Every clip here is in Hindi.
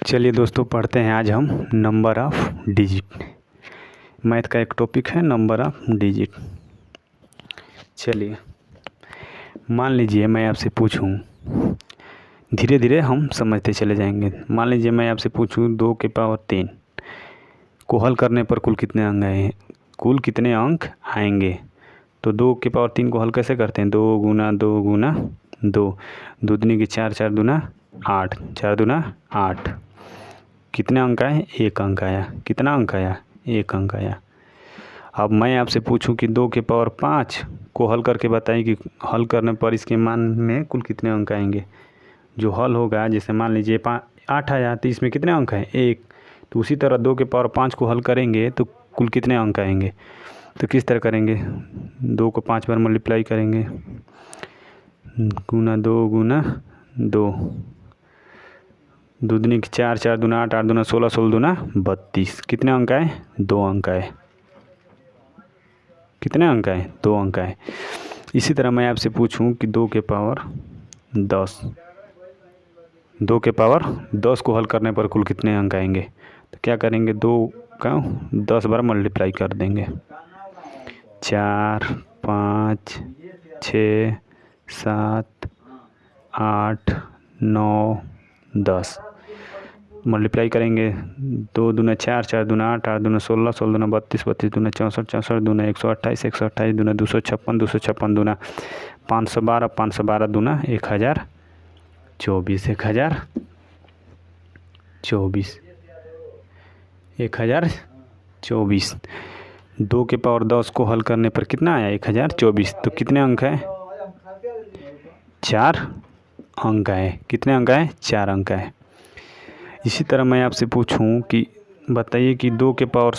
चलिए दोस्तों, पढ़ते हैं आज हम नंबर ऑफ़ डिजिट। मैथ का एक टॉपिक है नंबर ऑफ़ डिजिट। चलिए, मान लीजिए मैं आपसे पूछूं, धीरे धीरे हम समझते चले जाएंगे। मान लीजिए मैं आपसे पूछूं 2 के पावर 3 को हल करने पर कुल कितने अंक आएंगे। तो 2 के पावर 3 को हल कैसे करते हैं? 2 गुना 2 गुना 2, दूनी की 4, 4 दूना 8, 4 दूना 8। कितने अंक आए? 1 अंक आया। कितना अंक आया? 1 अंक आया। अब मैं आपसे पूछूं कि 2 के पावर 5 को हल करके बताइए कि हल करने पर इसके मान में कुल कितने अंक आएंगे। जो हल होगा, जैसे मान लीजिए 8 आया तो इसमें कितने अंक हैं? 1। तो उसी तरह 2 के पावर 5 को हल करेंगे तो कुल कितने अंक आएंगे। तो किस तरह करेंगे? 2 को 5 बार मल्टीप्लाई करेंगे, गुना 2 गुना 2, दूनी की 4, 4 दूना 8, 8 दूना 16, 16 दूना 32। कितने अंक आए? 2 अंक आए। कितने अंक आए? 2 अंक आए। इसी तरह मैं आपसे पूछूं कि 2 के पावर 10, 2 के पावर 10 को हल करने पर कुल कितने अंक आएंगे। तो क्या करेंगे? 2 का 10 बार मल्टीप्लाई कर देंगे, 4, 5, 6, 7, 8, 9, 10 मल्टीप्लाई करेंगे। 2 दूना 4, 4 दूना 8, 8 दूना 16, 16 दूना 32, 32 दूना 64, 64 दूना 128, 128 दूना 256, 256 दूना 512, 512 दूना 1024, 1024। 2 के पावर 10 को हल करने पर कितना आया? 1024। तो कितने अंक है? 4 अंक आए। कितने अंक आए? 4 अंक आए। इसी तरह मैं आपसे पूछूं कि बताइए कि 2 के पावर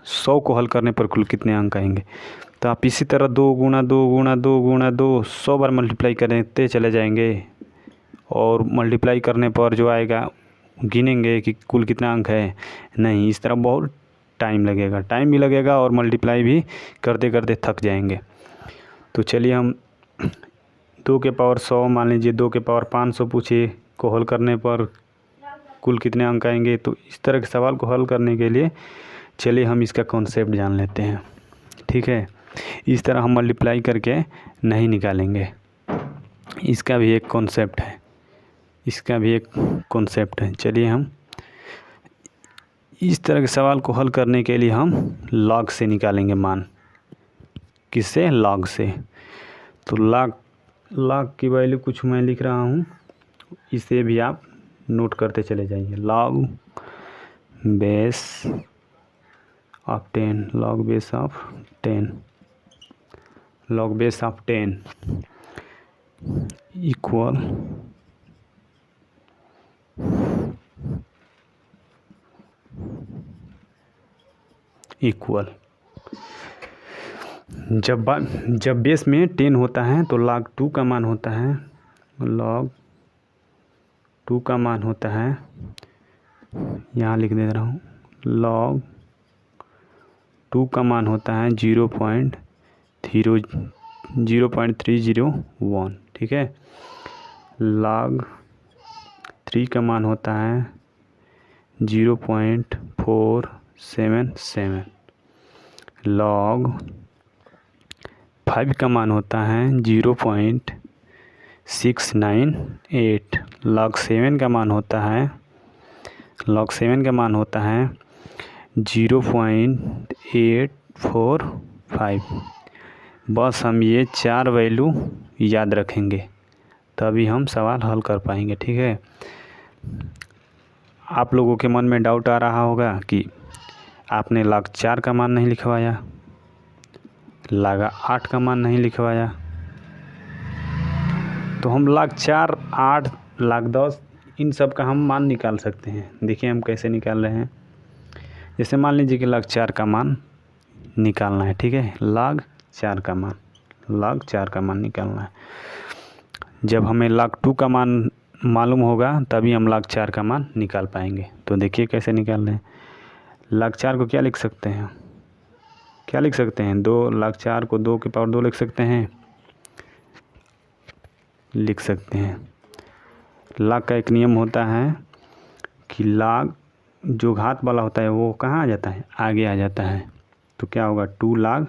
100 को हल करने पर कुल कितने अंक आएंगे। तो आप इसी तरह 2 गुना 2 गुना 2 गुना 2 100 बार मल्टीप्लाई करते चले जाएंगे, और मल्टीप्लाई करने पर जो आएगा गिनेंगे कि कुल कितना अंक है। नहीं, इस तरह बहुत टाइम लगेगा, टाइम भी लगेगा और मल्टीप्लाई भी करते करते थक जाएंगे। तो चलिए, हम 2 के पावर 100, मान लीजिए 2 के पावर 500 पूछे को हल करने पर कुल कितने अंक आएंगे। तो इस तरह के सवाल को हल करने के लिए चलिए हम इसका कॉन्सेप्ट जान लेते हैं। ठीक है, इस तरह हम मल्टीप्लाई करके नहीं निकालेंगे। इसका भी एक कॉन्सेप्ट है, चलिए हम इस तरह के सवाल को हल करने के लिए हम लॉग से निकालेंगे मान। किससे? लॉग से। तो लॉग की वैल्यू कुछ मैं लिख रहा हूँ, इसे भी आप नोट करते चले जाइए। Log base of 10, log base of 10, log base of 10 equal जब बेस में 10 होता है तो log 2 का मान होता है, log 2 का मान होता है, यहाँ लिख दे रहा हूँ, log 2 का मान होता है 0.301। ठीक है, log 3 का मान होता है 0.477, log 5 का मान होता है 0.698, log 7 का मान होता है 0.845। बस हम ये 4 वैल्यू याद रखेंगे तभी हम सवाल हल कर पाएंगे। ठीक है, आप लोगों के मन में डाउट आ रहा होगा कि आपने log 4 का मान नहीं लिखवाया, log 8 का मान नहीं लिखवाया। तो हम log 4, 8, log 10 इन सब का हम मान निकाल सकते हैं। देखिए हम कैसे निकाल रहे हैं। जैसे मान लीजिए कि log 4 का मान निकालना है। ठीक है, log 4 का मान निकालना है। जब हमें log 2 का मान मालूम होगा तभी हम log 4 का मान निकाल पाएंगे। तो देखिए कैसे निकाल रहे हैं। log 4 को क्या लिख सकते हैं? 2 log 4 को 2 के पावर 2 लिख सकते हैं। log का एक नियम होता है कि log जो घात वाला होता है वो कहाँ आ जाता है, आगे आ जाता है। तो क्या होगा, 2 log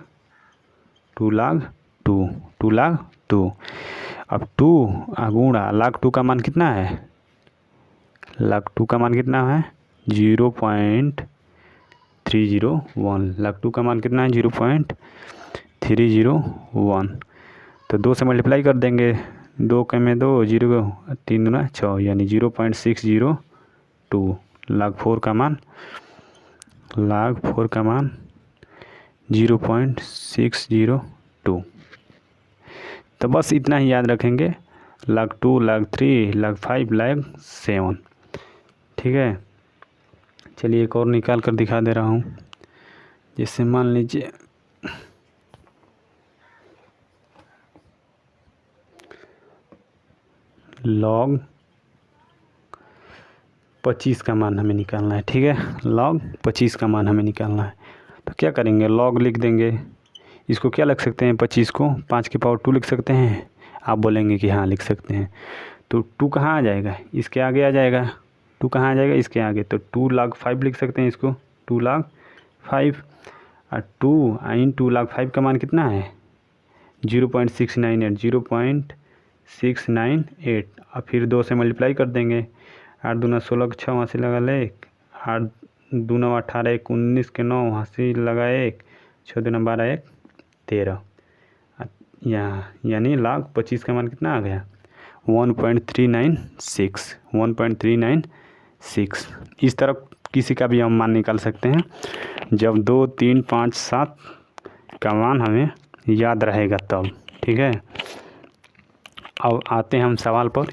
2। अब 2 गुणा log 2 का मान कितना है, log 2 का मान कितना है 0.301। log 2 का मान कितना है 0.301। तो 2 से मल्टीप्लाई कर देंगे, 2 के में 2, 0 3 दूना 6, यानी 0.602। log 4 का मान 0.602। तो बस इतना ही याद रखेंगे, log 2 log 3 log 5 log 7। ठीक है, चलिए एक और निकाल कर दिखा दे रहा हूँ। जैसे मान लीजिए log 25 का मान हमें निकालना है। ठीक है, log 25 का मान हमें निकालना है। तो क्या करेंगे, log लिख देंगे। इसको क्या लिख सकते हैं, 25 को 5 की पावर 2 लिख सकते हैं। आप बोलेंगे कि हाँ लिख सकते हैं। तो 2 कहाँ आ जाएगा, इसके आगे आ जाएगा। 2 कहाँ आ जाएगा, इसके आगे। तो 2 log 5 लिख सकते हैं इसको, 2 log 5। और 2 इंटू log 5 का मान कितना है 0.698, 0.698। और फिर 2 से मल्टीप्लाई कर देंगे। 8 दूना 16 6 वहाँ से लगा ले 1, 8 दूना 18 1 19 के 9 वहाँ से लगा 1, 6 दूना 12 1 13। यहाँ यानी log 25 का मान कितना आ गया 1.396, 1.396। इस तरह किसी का भी हम मान निकाल सकते हैं, जब 2 3 5 7 का मान हमें याद रहेगा तब। ठीक है, अब आते हैं हम सवाल पर।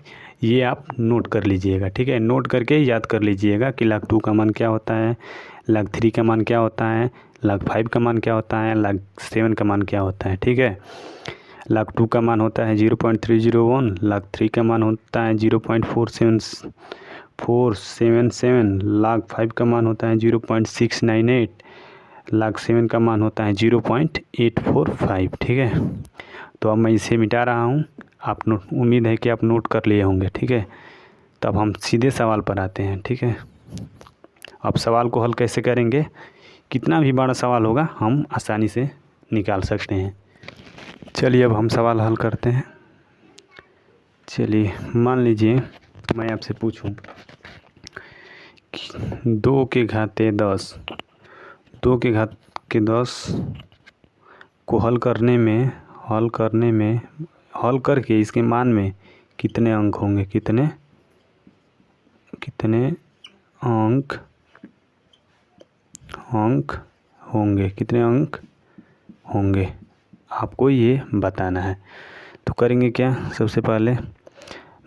ये आप नोट कर लीजिएगा। ठीक है, नोट करके याद कर लीजिएगा कि log 2 का मान क्या होता है, log 3 का मान क्या होता है, log 5 का मान क्या होता है, log 7 का मान क्या होता है। ठीक है, log 2 का मान होता है 0.301, log 3 का मान होता है 0.477, log 5 का मान होता है 0.698, log 7 का मान होता है 0.845। ठीक है, तो अब मैं इसे मिटा रहा हूँ। आप उम्मीद है कि आप नोट कर लिए होंगे। ठीक है, तो अब हम सीधे सवाल पर आते हैं। ठीक है, अब सवाल को हल कैसे करेंगे, कितना भी बड़ा सवाल होगा हम आसानी से निकाल सकते हैं। चलिए अब हम सवाल हल करते हैं। चलिए मान लीजिए मैं आपसे पूछूं कि 2 के घाते 10 को हल करके इसके मान में कितने अंक होंगे, कितने अंक होंगे आपको ये बताना है। तो करेंगे क्या, सबसे पहले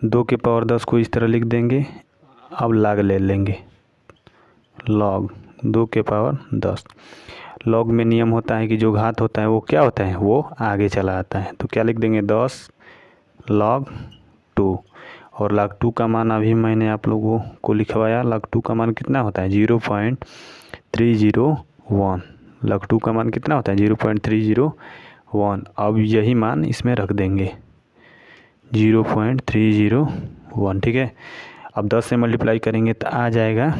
2 के पावर 10 को इस तरह लिख देंगे। अब log ले लेंगे, log 2 के पावर 10। log में नियम होता है कि जो घात होता है वो क्या होता है, वो आगे चला आता है। तो क्या लिख देंगे 10 log 2। और log 2 का मान अभी मैंने आप लोगों को लिखवाया। log 2 का मान कितना होता है 0.301। log 2 का मान कितना होता है 0.301। अब यही मान इसमें रख देंगे 0.301। ठीक है, अब 10 से मल्टीप्लाई करेंगे तो आ जाएगा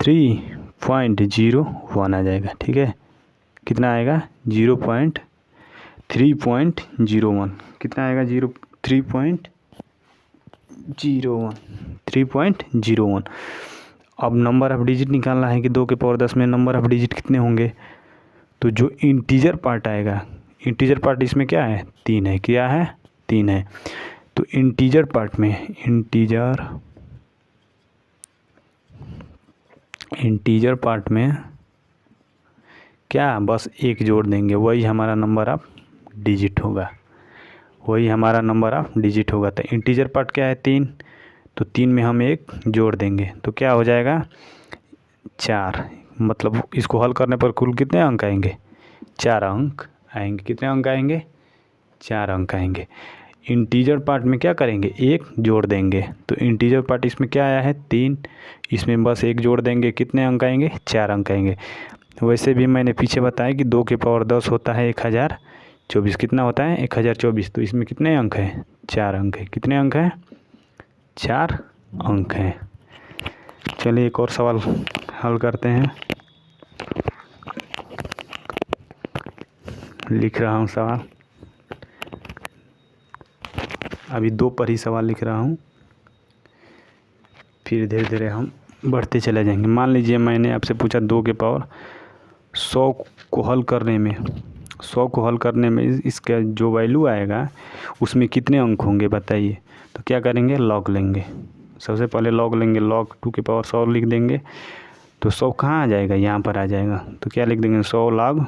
3.01 आ जाएगा। ठीक है, कितना आएगा 3.01। कितना आएगा 3.01। अब नंबर ऑफ डिजिट निकालना है कि 2 के पावर 10 में नंबर ऑफ डिजिट कितने होंगे। तो जो इंटीजर पार्ट आएगा, इंटीजर पार्ट इसमें क्या है 3 है, क्या है 3 है। तो इंटीजर पार्ट में क्या बस 1 जोड़ देंगे, वही हमारा नंबर ऑफ डिजिट होगा, तो इंटीजर पार्ट क्या है 3, तो 3 में हम 1 जोड़ देंगे तो क्या हो जाएगा 4। मतलब इसको हल करने पर कुल कितने अंक आएंगे 4 अंक आएंगे। कितने अंक आएंगे 4 अंक आएंगे। इंटीजर पार्ट में क्या करेंगे 1 जोड़ देंगे। तो इंटीजर पार्ट इसमें क्या आया है 3, इसमें बस 1 जोड़ देंगे, कितने अंक आएंगे 4 अंक आएंगे। वैसे भी मैंने पीछे बताया कि 2 के पावर 10 होता है 1024। कितना होता है 1024। तो इसमें कितने अंक हैं 4 अंक है। कितने अंक हैं 4 अंक हैं। चलिए एक और सवाल हल करते हैं। लिख रहा हूँ सवाल, अभी 2 पर ही सवाल लिख रहा हूँ, फिर धीरे धीरे हम बढ़ते चले जाएंगे। मान लीजिए मैंने आपसे पूछा 2 के पावर 100 को हल करने में इसका जो वैल्यू आएगा उसमें कितने अंक होंगे बताइए। तो क्या करेंगे, लॉग लेंगे। सबसे पहले लॉग लेंगे, log 2 के पावर 100 लिख देंगे। तो 100 कहाँ आ जाएगा, यहाँ पर आ जाएगा। तो क्या लिख देंगे, 100 log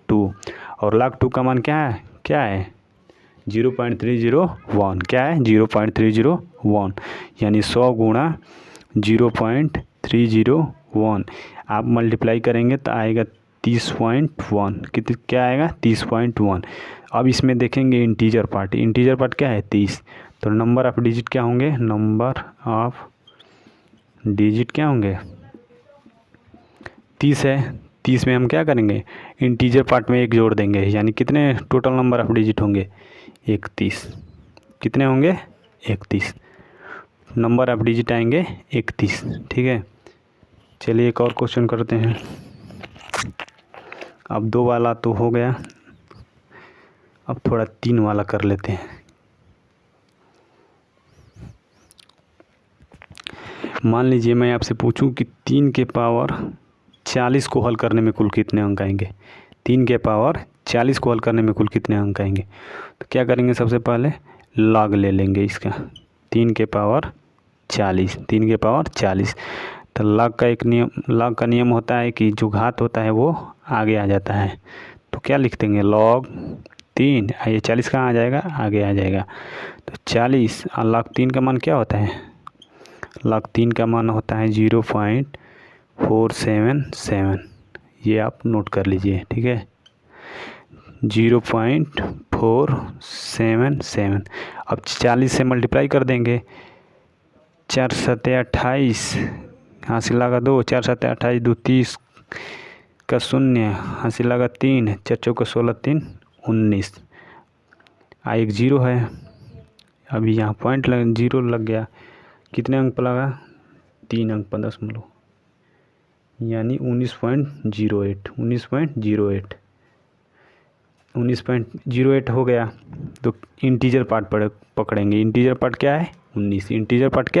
2। और log 2 का मान क्या है 0.301। क्या है 0.301, यानी 100 गुणा 0.301 आप मल्टीप्लाई करेंगे तो आएगा 30.1। क्या आएगा 30.1। अब इसमें देखेंगे इंटीजर पार्ट क्या है 30। तो नंबर ऑफ डिजिट क्या होंगे, नंबर ऑफ डिजिट क्या होंगे 30 है। 30 में हम क्या करेंगे, इंटीजर पार्ट में 1 जोड़ देंगे, यानी कितने टोटल नंबर ऑफ डिजिट होंगे 31। कितने होंगे 31 नंबर ऑफ डिजिट आएंगे 31। ठीक है, चलिए एक और क्वेश्चन करते हैं। अब 2 वाला तो हो गया, अब थोड़ा 3 वाला कर लेते हैं। मान लीजिए मैं आपसे पूछूं कि 3 के पावर 40 को हल करने में कुल कितने अंक आएंगे। 3 के पावर 40 को हल करने में कुल कितने अंक आएंगे। तो क्या करेंगे, सबसे पहले log ले लेंगे इसका। 3 के पावर 40 तो log का नियम होता है कि जो घात होता है वो आगे आ जाता है। तो क्या लिख देंगे, log 3। ये 40 कहाँ आ जाएगा, आगे आ जाएगा। तो 40 और log 3 का मान क्या होता है, log 3 का मान होता है 0.477। ये आप नोट कर लीजिए, ठीक है 0.477। अब 40 से मल्टीप्लाई कर देंगे, 4 सत्ते 28, हासिल लगा 2, 4 सत्ते 28, 2 30 का 0, हासिल लगा 3, 4 चौका 16, 3 19। एक 0 है, अभी यहाँ पॉइंट 0 लग गया। कितने अंक पर लगा, 3 अंक पर दशमलव, यानी 19.08 हो गया। तो इंटीजर पार्ट पकड़ेंगे। इंटीजर पार्ट क्या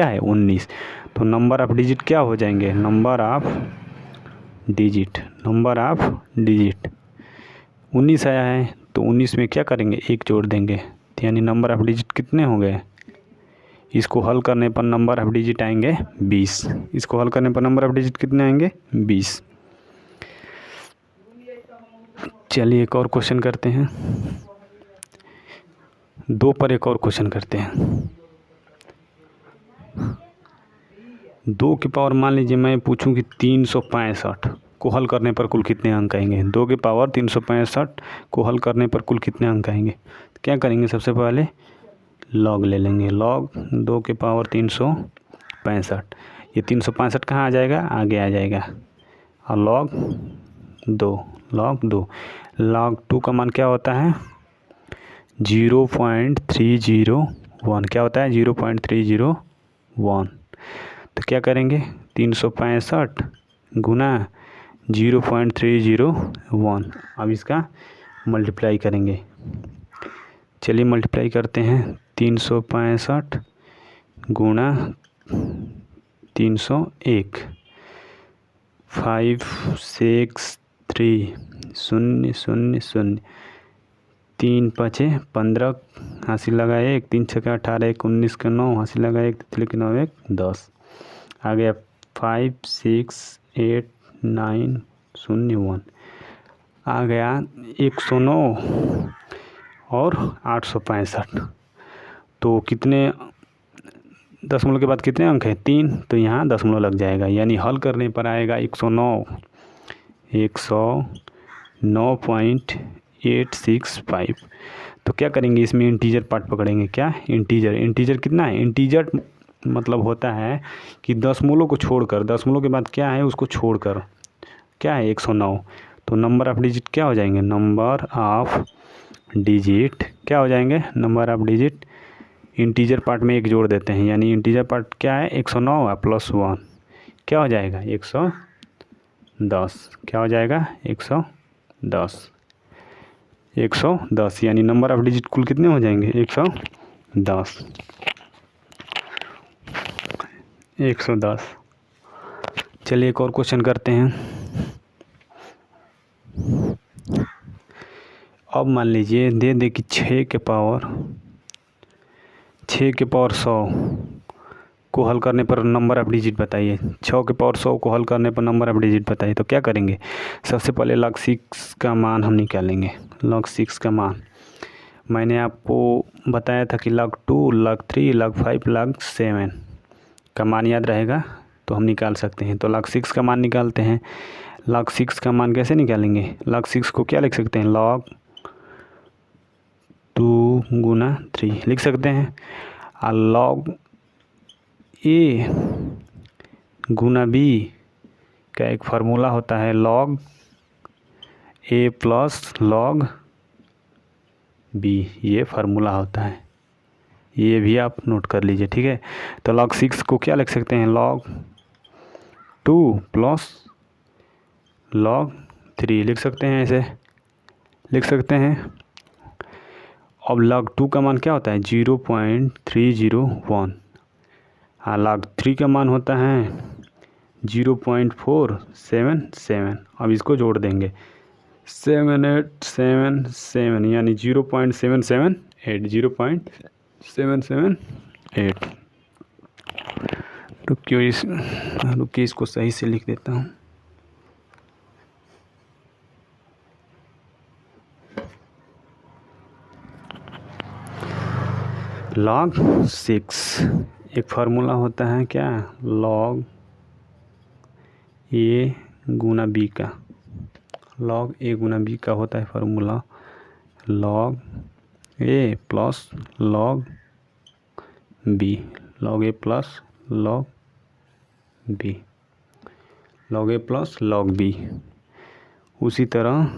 है 19। तो नंबर ऑफ डिजिट क्या हो जाएंगे, नंबर ऑफ डिजिट 19 आया है। तो 19 में क्या करेंगे, 1 जोड़ देंगे, यानी नंबर ऑफ डिजिट कितने हो गए। इसको हल करने पर नंबर ऑफ डिजिट आएंगे 20। इसको हल करने पर नंबर ऑफ डिजिट कितने आएंगे 20। चलिए एक और क्वेश्चन करते हैं। 2 पर एक और क्वेश्चन करते हैं। 2 की पावर मान लीजिए मैं पूछूं कि 365 को हल करने पर कुल कितने अंक आएंगे। 2 की पावर 365 को हल करने पर कुल कितने अंक आएंगे। क्या करेंगे, सबसे पहले log ले लेंगे। log 2 के पावर 365, ये 365 कहाँ आ जाएगा, आगे आ जाएगा। और log 2 का मान क्या होता है 0.301। क्या होता है 0.301। तो क्या करेंगे 365 गुना 0.301। अब इसका मल्टीप्लाई करेंगे। चलिए मल्टीप्लाई करते हैं। 365 गुणा 301, 5 6 3 0 0 0, 3 5 15, हासिल लगा 1, 3 6 18, 1 19 का 9, हासिल लगा 1, 3 9 1 10। आ गया 5 6 8 9 0 1, आ गया 109 और 865। तो कितने दशमलव के बाद कितने अंक हैं 3, तो यहाँ दशमलव लग जाएगा, यानी हल करने पर आएगा 109.865। तो क्या करेंगे, इसमें इंटीजर पार्ट पकड़ेंगे। क्या इंटीजर कितना है, इंटीजर मतलब होता है कि दशमलव को छोड़कर, दशमलव के बाद क्या है उसको छोड़कर क्या है 109। तो नंबर ऑफ डिजिट क्या हो जाएंगे, नंबर ऑफ डिजिट क्या हो जाएंगे, number of digit integer part में 1 जोड़ देते हैं, यानी इंटीजर पार्ट क्या है 109 है प्लस 1 क्या हो जाएगा 110। क्या हो जाएगा 110 यानी नंबर ऑफ डिजिट कुल कितने हो जाएंगे 110। चलिए एक और क्वेश्चन करते हैं। अब मान लीजिए दे दे कि 6 के पावर 100 को हल करने पर नंबर ऑफ डिजिट बताइए। 6 के पावर 100 को हल करने पर नंबर ऑफ डिजिट बताइए। तो क्या करेंगे, सबसे पहले log 6 का मान हम निकालेंगे। log 6 का मान मैंने आपको बताया था कि log 2 log 3 log 5 log 7 का मान याद रहेगा तो हम निकाल सकते हैं। तो log 6 का मान निकालते हैं। log 6 का मान कैसे निकालेंगे, log 6 को क्या लिख सकते हैं log 2 गुना 3 लिख सकते हैं। और log a गुना b का एक फार्मूला होता है log a plus log b, ये फार्मूला होता है, ये भी आप नोट कर लीजिए, ठीक है। तो log 6 को क्या लिख सकते हैं log 2 प्लस log 3 लिख सकते हैं, ऐसे लिख सकते हैं। अब log 2 का मान क्या होता है 0.301 हाँ, log 3 का मान होता है 0.477। अब इसको जोड़ देंगे 7877 यानी 0.778। रुकिए इसको सही से लिख देता हूँ। log 6 एक फार्मूला होता है क्या log a गुना b का, log a गुना b का होता है formula log a plus log b, log a plus log b, log a plus log b। उसी तरह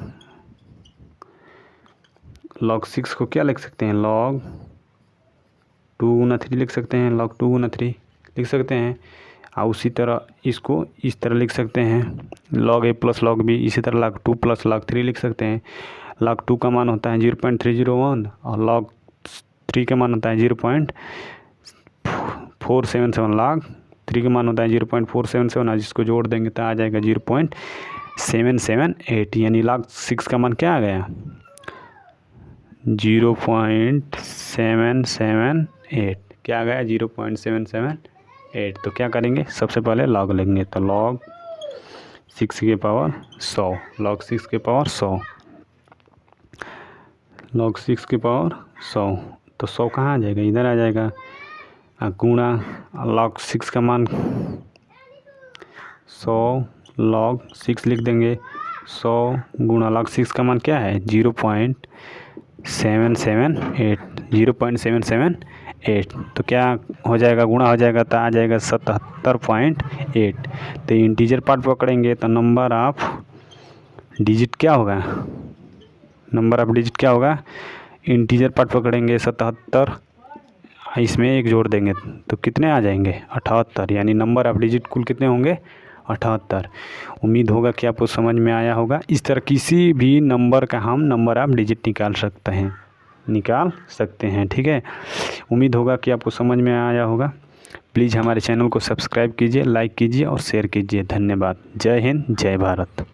log 6 को क्या लिख सकते हैं log 2 गुना 3 लिख सकते हैं, log 2 गुना 3 लिख सकते हैं। और उसी तरह इसको इस तरह लिख सकते हैं log a plus log b। इसी तरह log 2 प्लस log 3 लिख सकते हैं। log 2 का मान होता है 0.301 और log 3 का मान होता है 0.477। log 3 का मान होता है 0.477 और जिसको जोड़ देंगे तो आ जाएगा 0.778 यानी log 6 का मान क्या आ गया 0.778। क्या आ गया 0.778। तो क्या करेंगे, सबसे पहले log लेंगे तो log 6 के पावर 100, log 6 के पावर 100, log 6 के पावर 100। तो 100 कहाँ आ जाएगा, इधर आ जाएगा। गुणा log 6 का मान 100 log 6 लिख देंगे। 100 गुणा log 6 का मान क्या है 0.778। तो क्या हो जाएगा, गुणा हो जाएगा तो आ जाएगा 77.8। तो इंटीजर पार्ट पकड़ेंगे तो नंबर ऑफ डिजिट क्या होगा, नंबर ऑफ डिजिट क्या होगा, इंटीजर पार्ट पकड़ेंगे 77, इसमें 1 जोड़ देंगे तो कितने आ जाएंगे 78, यानी नंबर ऑफ डिजिट कुल कितने होंगे 78। उम्मीद होगा कि आपको समझ में आया होगा। इस तरह किसी भी नंबर का हम नंबर ऑफ डिजिट निकाल सकते हैं, ठीक है। उम्मीद होगा कि आपको समझ में आया होगा। प्लीज़ हमारे चैनल को सब्सक्राइब कीजिए, लाइक कीजिए और शेयर कीजिए। धन्यवाद। जय हिंद, जय भारत।